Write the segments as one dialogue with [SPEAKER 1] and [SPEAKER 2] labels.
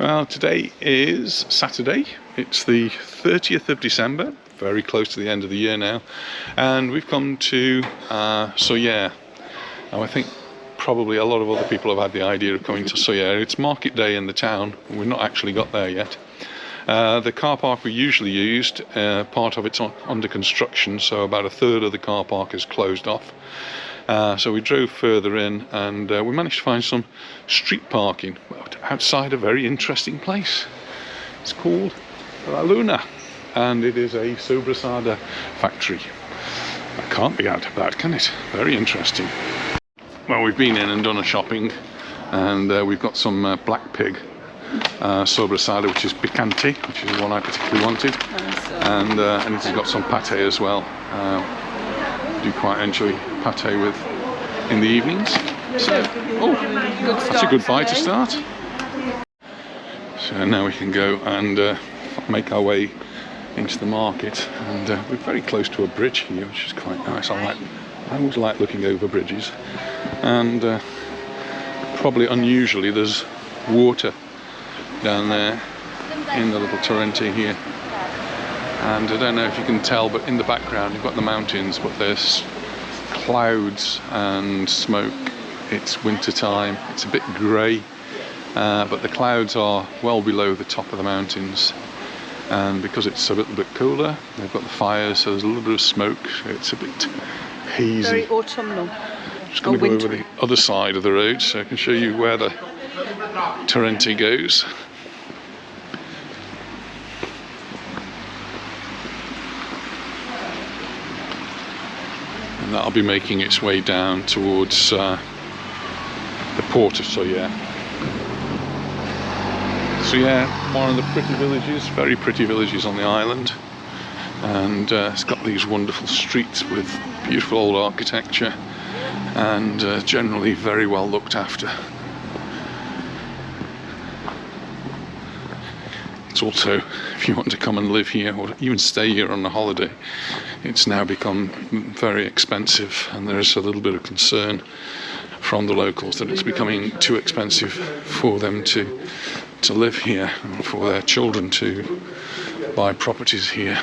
[SPEAKER 1] Well, today is Saturday. It's the 30th of December, very close to the end of the year now, and we've come to Soller. Now I think probably a lot of other people have had the idea of coming to Soller. It's market day in the town, and we've not actually got there yet. The car park we usually used, part of it's under construction, so about a third of the car park is closed off. So we drove further in, and we managed to find some street parking outside a very interesting place. It's called La Luna, and it is a sobrasada factory. That can't be out of that, can it? Very interesting. Well, we've been in and done a shopping, and we've got some black pig sobrasada, which is picante, which is the one I particularly wanted, and it has got some pate as well. Do quite enjoy pate with in the evenings. So, that's a good buy to start. So now we can go and make our way into the market, and we're very close to a bridge here, which is quite nice. I always like looking over bridges, and probably unusually there's water down there in the little torrente here. And I don't know if you can tell, but in the background you've got the mountains, but there's clouds and smoke. It's winter time, it's a bit grey, but the clouds are well below the top of the mountains, and because it's a little bit cooler, they've got the fires, so there's a little bit of smoke. It's a bit hazy. Very
[SPEAKER 2] autumnal.
[SPEAKER 1] Just going to go over the other side of the road so I can show you where the torrente goes. And that'll be making its way down towards the port of Soller. Soller, one of the pretty villages, very pretty villages on the island, and it's got these wonderful streets with beautiful old architecture, and generally very well looked after. It's also, if you want to come and live here or even stay here on a holiday, it's now become very expensive, and there is a little bit of concern from the locals that it's becoming too expensive for them to live here, and for their children to buy properties here.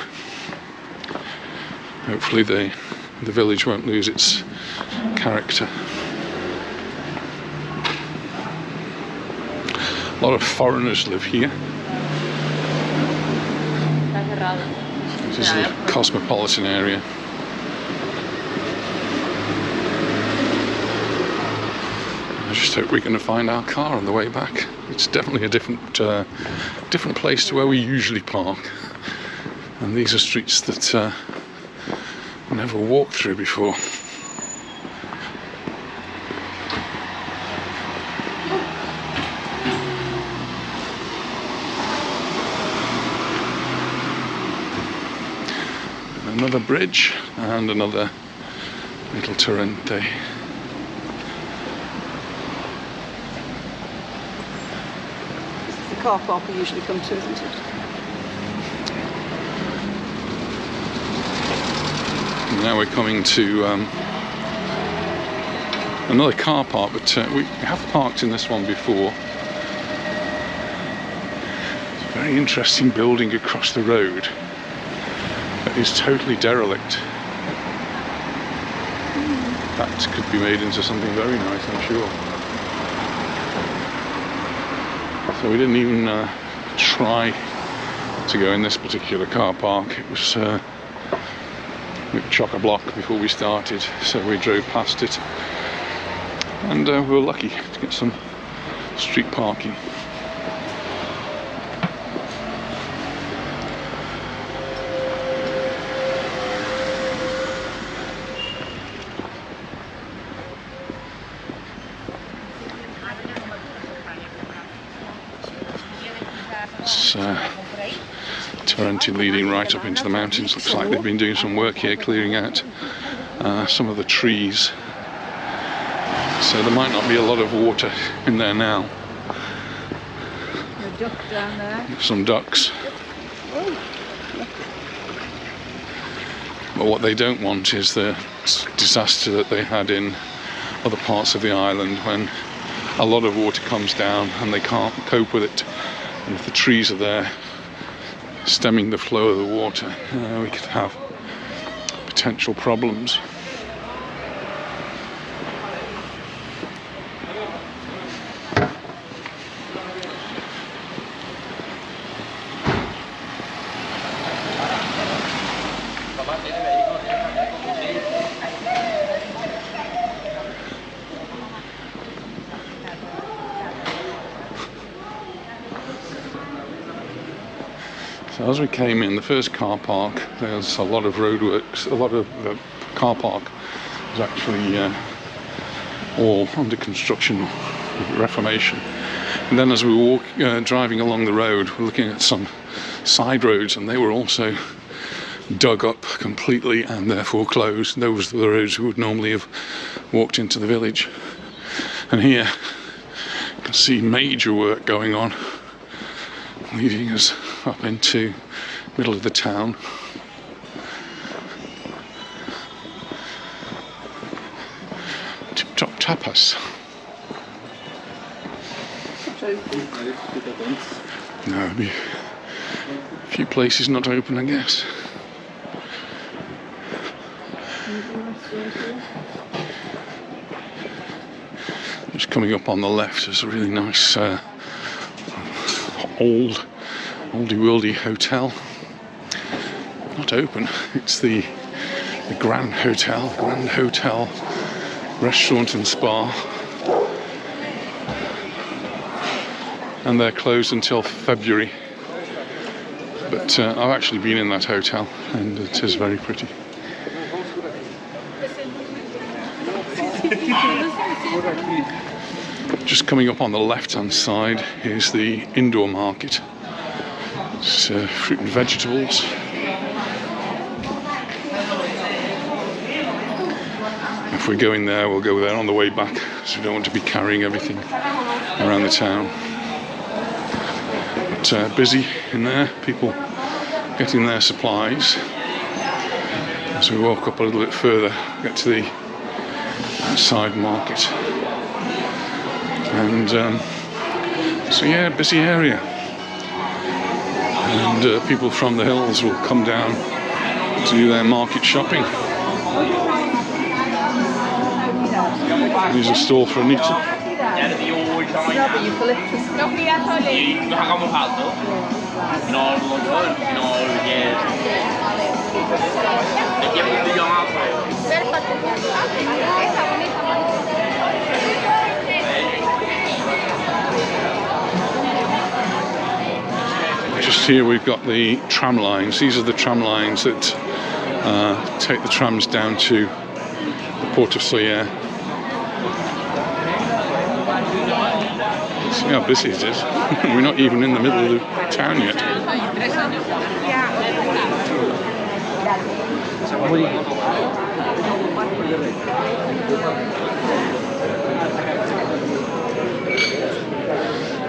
[SPEAKER 1] Hopefully the village won't lose its character. A lot of foreigners live here. This is a cosmopolitan area. I just hope we're going to find our car on the way back. It's definitely a different place to where we usually park, and these are streets that I never walked through before. Another bridge and another little torrente.
[SPEAKER 2] This is the car park we usually come to, isn't it?
[SPEAKER 1] Now we're coming to another car park, but we have parked in this one before. It's a very interesting building across the road that is totally derelict. That could be made into something very nice, I'm sure. So we didn't even try to go in this particular car park. It was chock-a-block before we started, so we drove past it, and we were lucky to get some street parking. It's torrente leading right up into the mountains. Looks like they've been doing some work here, clearing out some of the trees. So there might not be a lot of water in there now.
[SPEAKER 2] A duck down there.
[SPEAKER 1] Some ducks. But what they don't want is the disaster that they had in other parts of the island, when a lot of water comes down and they can't cope with it And if the trees are there stemming the flow of the water, we could have potential problems. So as we came in, the first car park, there's a lot of roadworks. A lot of the car park is actually all under construction, reformation. And then as we were driving along the road, we're looking at some side roads, and they were also dug up completely and therefore closed. Those were the roads we would normally have walked into the village. And here you can see major work going on, leading us up into the middle of the town. Tip-top tapas. No, it'll be a few places not open, I guess. Just coming up on the left is a really nice oldie-worldy hotel. Not open. It's the Grand Hotel, Restaurant and Spa. And they're closed until February. But I've actually been in that hotel, and it is very pretty. Just coming up on the left-hand side is the indoor market. It's fruit and vegetables. If we're going there, we'll go there on the way back, so we don't want to be carrying everything around the town. But busy in there, people getting their supplies. As we walk up a little bit further, get to the outside market. And so yeah, busy area. And people from the hills will come down to do their market shopping. There's a stall for Anita. Just here we've got the tram lines. These are the tram lines that take the trams down to the port of Soyer. See how busy it is. We're not even in the middle of the town yet.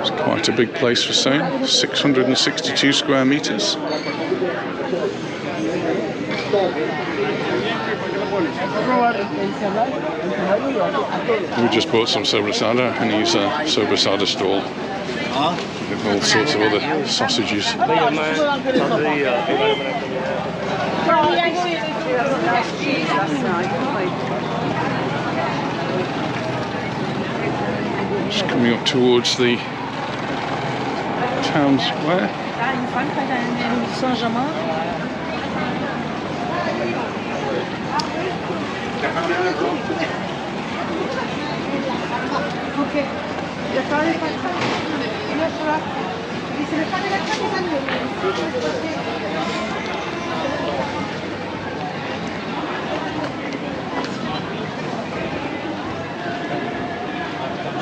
[SPEAKER 1] It's quite a big place for sale, 662 square meters. We just bought some sobrasada, and he's a sobrasada stall with all sorts of other sausages. Just coming up towards the town square.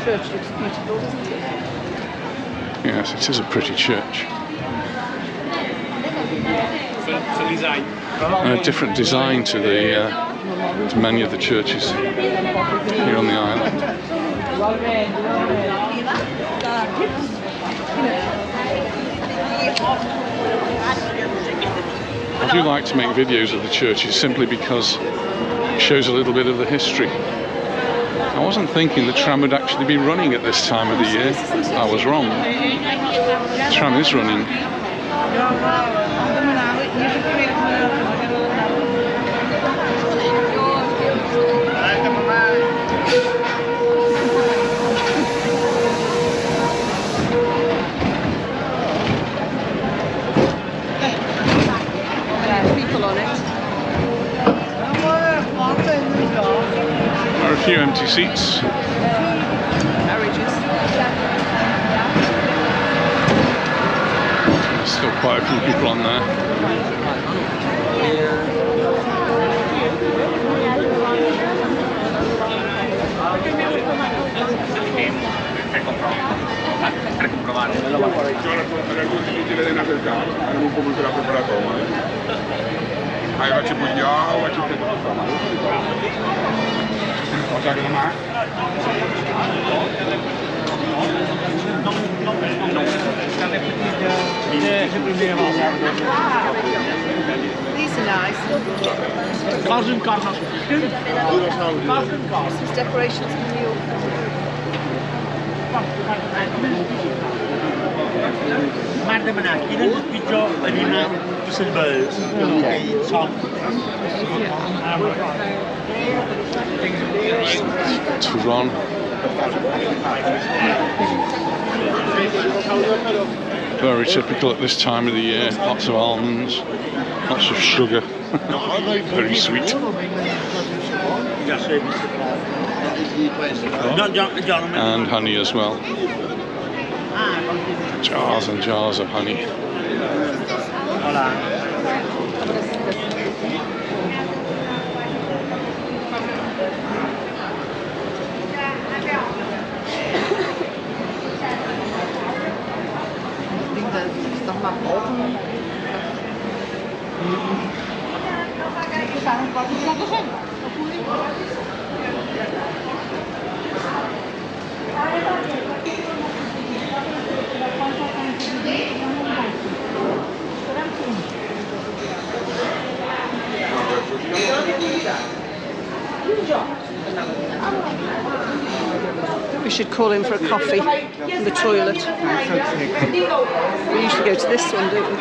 [SPEAKER 2] Church looks beautiful, doesn't it?
[SPEAKER 1] Yes, it is a pretty church. A different design to to many of the churches here on the island. I do like to make videos of the churches simply because it shows a little bit of the history. I wasn't thinking the tram would actually be running at this time of the year. I was wrong. The tram is running.
[SPEAKER 2] People on it.
[SPEAKER 1] There are a few empty seats.
[SPEAKER 2] Marriages.
[SPEAKER 1] There's still quite a few people on there.
[SPEAKER 2] These are nice. Christmas decorations in New York.
[SPEAKER 1] Turon. Very typical at this time of the year. Lots of almonds, lots of sugar. Very sweet. And honey as well. Jars and jars of honey.
[SPEAKER 2] We should call in for a coffee in the toilet. We usually go to this one, don't we?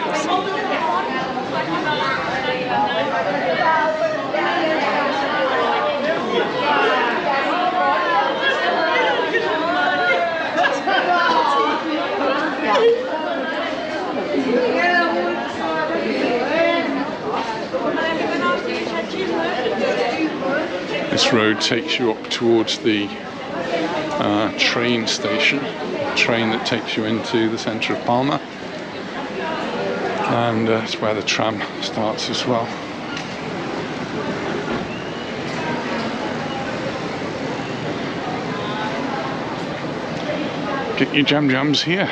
[SPEAKER 1] This road takes you up towards the train station, a train that takes you into the centre of Palma, and it's where the tram starts as well. Get your jams here.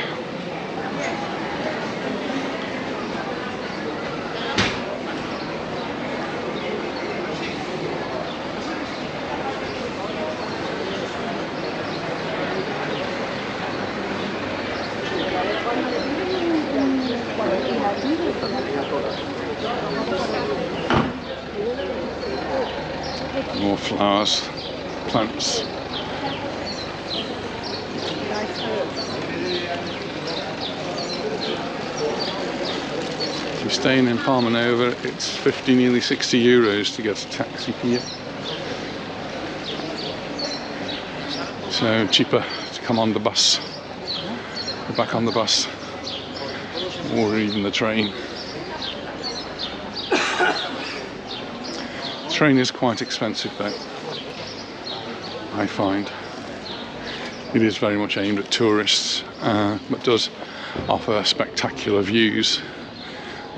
[SPEAKER 1] More flowers, plants. If you're staying in Palma Nova, it's 50, nearly 60 euros to get a taxi here. So cheaper to come on the bus, go back on the bus, or even the train. The train is quite expensive though, I find. It is very much aimed at tourists, but does offer spectacular views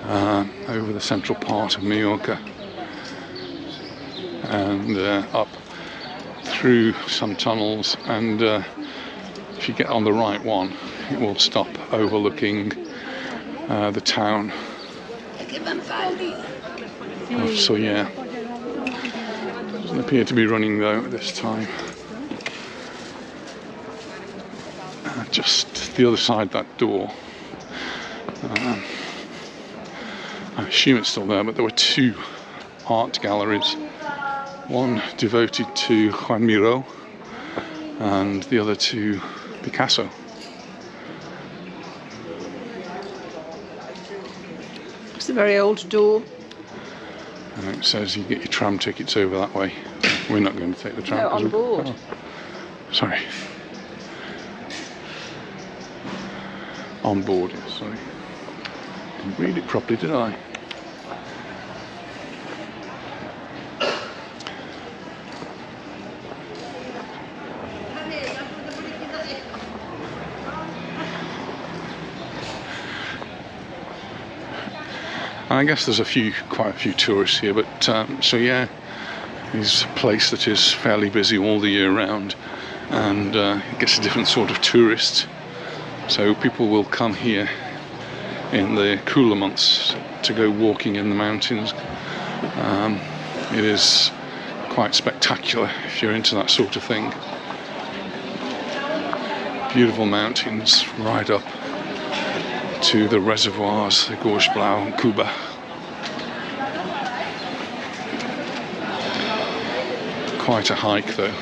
[SPEAKER 1] over the central part of Mallorca and up through some tunnels, and if you get on the right one it will stop overlooking the town of Soller. Doesn't appear to be running though at this time. Just the other side that door, I assume it's still there, but there were two art galleries, one devoted to Juan Miró and the other to Picasso.
[SPEAKER 2] It's a very old door.
[SPEAKER 1] And it says you get your tram tickets over that way. We're not going to take the tram.
[SPEAKER 2] No, on board.
[SPEAKER 1] Oh, sorry. On board, yes, sorry. Didn't read it properly, did I? I guess there's quite a few tourists here, but so yeah, it's a place that is fairly busy all the year round, and it gets a different sort of tourist. So people will come here in the cooler months to go walking in the mountains. It is quite spectacular if you're into that sort of thing. Beautiful mountains right up to the reservoirs, the Gorge Blau and Cuba. Quite a hike though.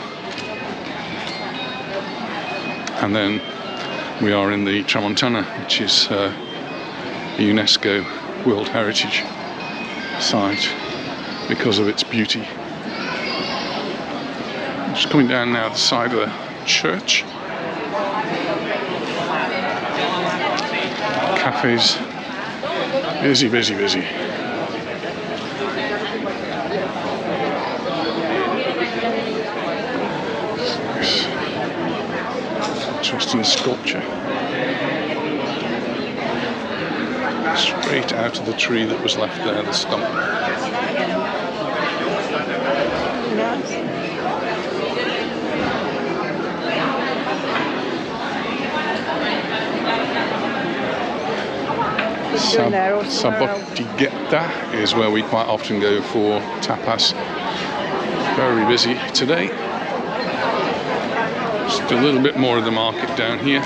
[SPEAKER 1] And then we are in the Tramontana, which is a UNESCO World Heritage Site because of its beauty. Just coming down now the side of the church. Cafes, busy, busy, busy. Nice. Interesting sculpture. Straight out of the tree that was left there, the stump. Sabotigueta is where we quite often go for tapas. Very busy today. Just a little bit more of the market down here.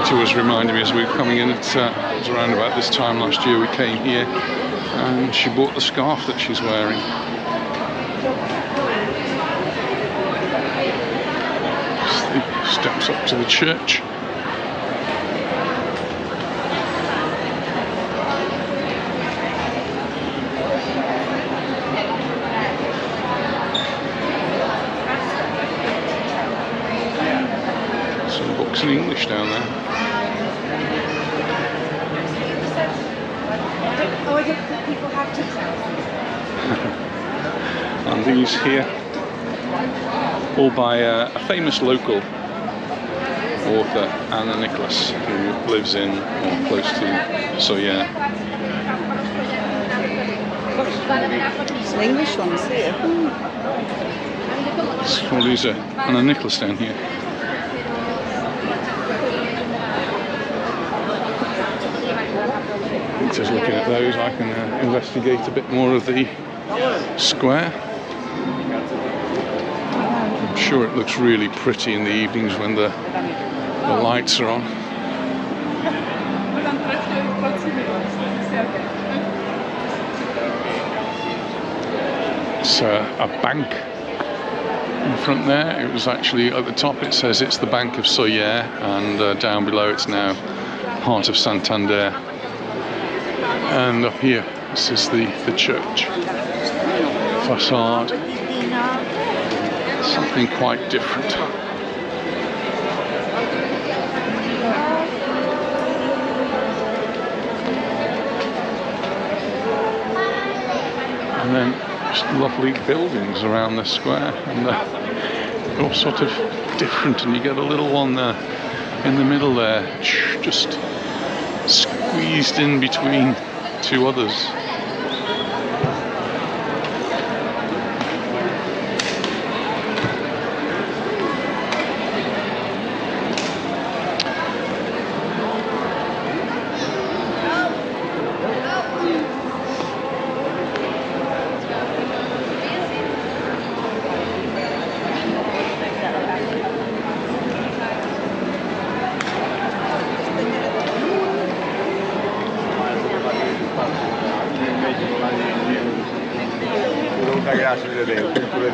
[SPEAKER 1] She was reminding me as we were coming in, it was around about this time last year we came here, and she bought the scarf that she's wearing. Steps up to the church. Some books in English down there. And these here, all by a famous local author, Anna Nicholas, who lives in or close to Soyer.
[SPEAKER 2] Some English ones here.
[SPEAKER 1] Well, these are Anna Nicholas down here. Just looking at those, I can investigate a bit more of the square. I'm sure it looks really pretty in the evenings when the lights are on. It's a bank in front there. It was actually at the top, it says it's the Bank of Soyer, and down below it's now part of Santander. And up here, this is the church facade. Something quite different. And then just lovely buildings around the square, and they're all sort of different. And you get a little one there in the middle there, just squeezed in between two others.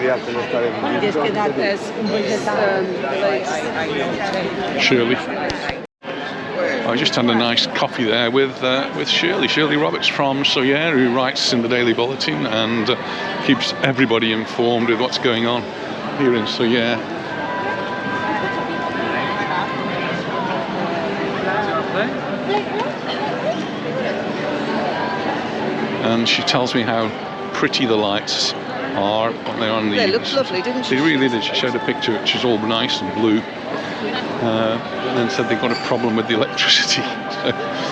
[SPEAKER 2] There's
[SPEAKER 1] Shirley. I just had a nice coffee there with Shirley Roberts from Sawyer, who writes in the Daily Bulletin and keeps everybody informed with what's going on here in Sawyer. And she tells me how pretty the lights are when they're on the
[SPEAKER 2] They looked lovely, didn't she?
[SPEAKER 1] They really did. She showed a picture which is all nice and blue. And then said they've got a problem with the electricity. So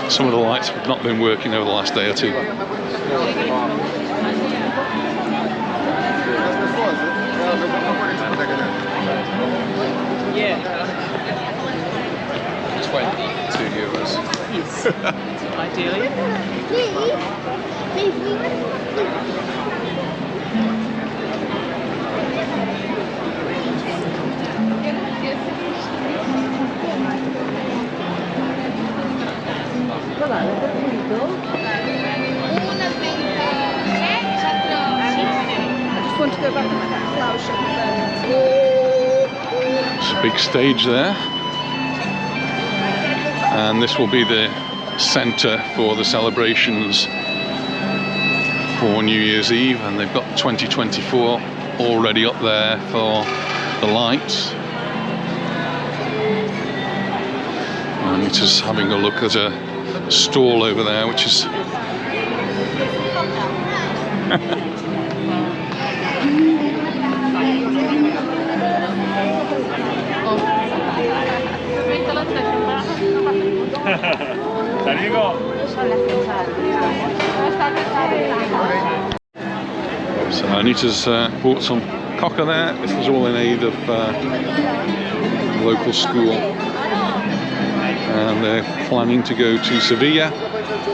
[SPEAKER 1] some of the lights have not been working over the last day or two.
[SPEAKER 2] Yeah.
[SPEAKER 1] 22 euros.
[SPEAKER 2] Yes. Ideally. I just want to go back to that flower shop there.
[SPEAKER 1] It's a big stage there. And this will be the centre for the celebrations for New Year's Eve, and they've got 2024 already up there for the lights. And it's just having a look at a stall over there, which is
[SPEAKER 3] There you go.
[SPEAKER 1] so Anita's bought some coca there. This was all in aid of local school, and they're planning to go to Sevilla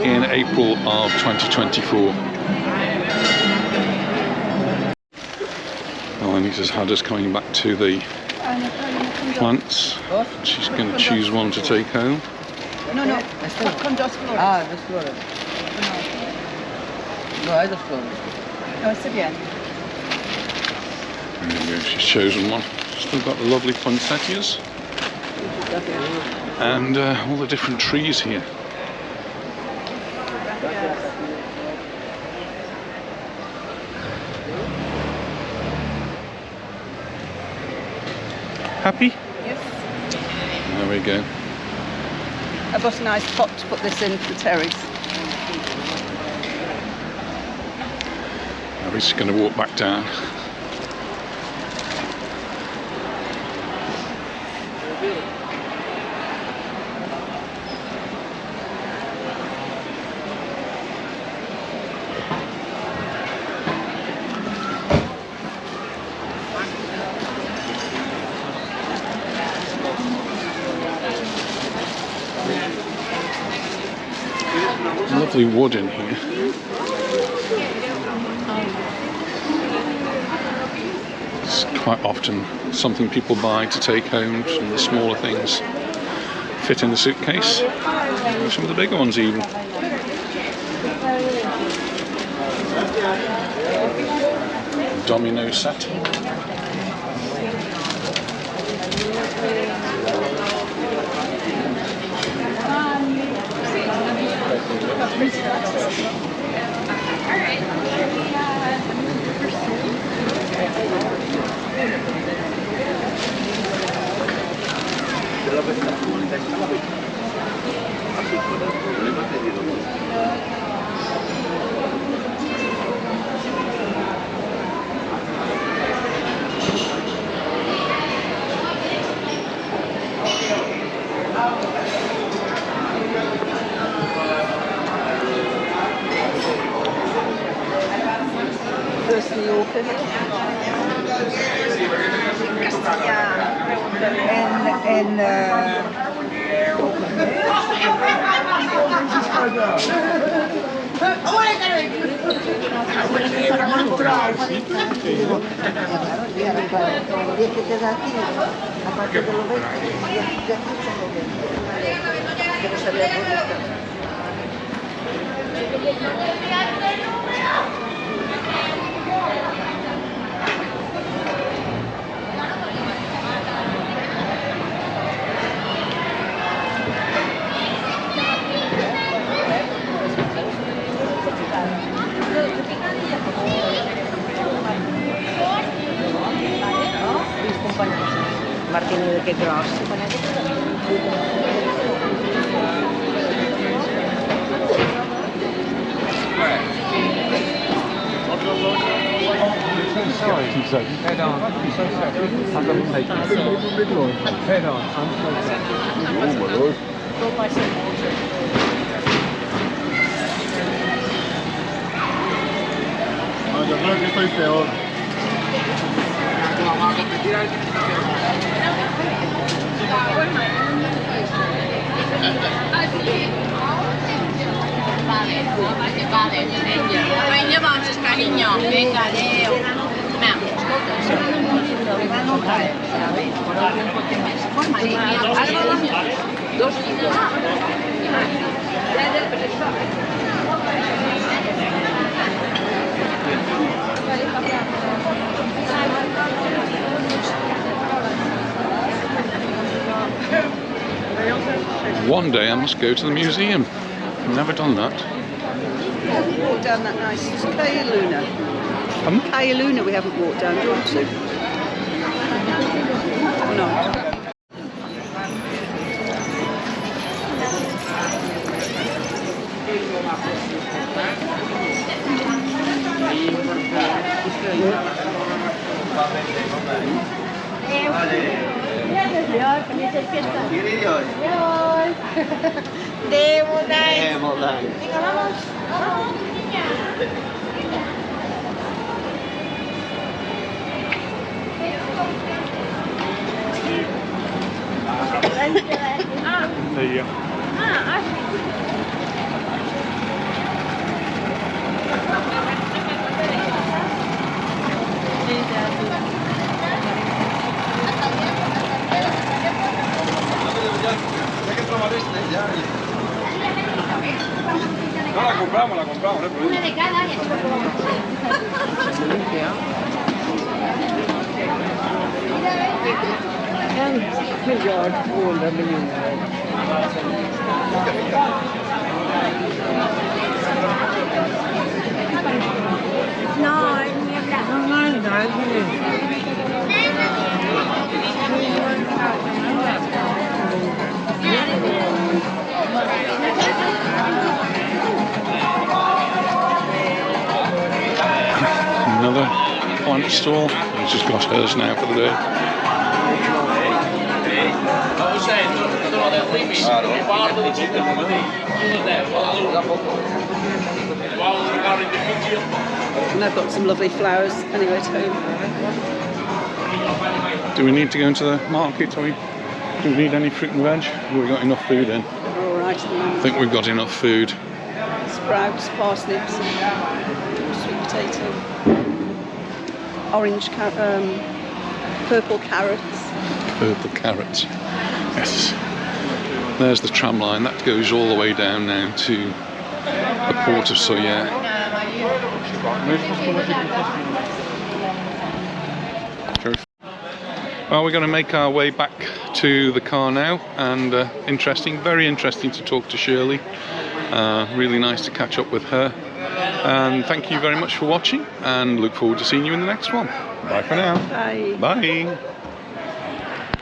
[SPEAKER 1] in April of 2024. Well, Anita's had us coming back to the plants. She's going to choose one to take home.
[SPEAKER 2] No, con dos flores.
[SPEAKER 4] Ah, dos flores. No, hay dos flores.
[SPEAKER 2] No, está bien.
[SPEAKER 1] There you go, she's chosen one. Still got the lovely poinsettias and all the different trees here. Happy?
[SPEAKER 2] Yes.
[SPEAKER 1] There we go.
[SPEAKER 2] I bought a nice pot to put this in for the terrace.
[SPEAKER 1] Now we're just going to walk back down. Lovely wood in here. It's quite often something people buy to take home, some of the smaller things fit in the suitcase, some of the bigger ones even. Domino set.
[SPEAKER 2] First Mallorca here.
[SPEAKER 4] Head on. Have them take it. Head on.
[SPEAKER 1] Oh my lord.
[SPEAKER 3] Yo creo que soy peor.
[SPEAKER 5] Vale, venga. Llevamos, cariño. Venga, Leo.
[SPEAKER 1] One day I must go to the museum. Never done that.
[SPEAKER 2] Walk down that nice Caia Luna. Caia Luna we haven't walked down, do you want to? Or not?
[SPEAKER 3] There you go. No, la compramos, no hay problema.
[SPEAKER 5] Una de cada área.
[SPEAKER 4] Miljard, 200 miljoner.
[SPEAKER 1] Another plant stall. He's just got hers now for the day.
[SPEAKER 2] And I've got some lovely flowers anyway at home.
[SPEAKER 1] Do we need to go into the market? Do we need any fruit and veg? Have we got enough food in?
[SPEAKER 2] All right at the
[SPEAKER 1] I
[SPEAKER 2] moment.
[SPEAKER 1] think we've got enough food.
[SPEAKER 2] Sprouts, parsnips, sweet potato, orange, purple carrots.
[SPEAKER 1] Purple carrots. Yes. There's the tram line. That goes all the way down now to the port of Soyer. Well, we're going to make our way back to the car now, and very interesting to talk to Shirley. Really nice to catch up with her. And thank you very much for watching, and look forward to seeing you in the next one. Bye for now.
[SPEAKER 2] Bye.
[SPEAKER 1] Bye.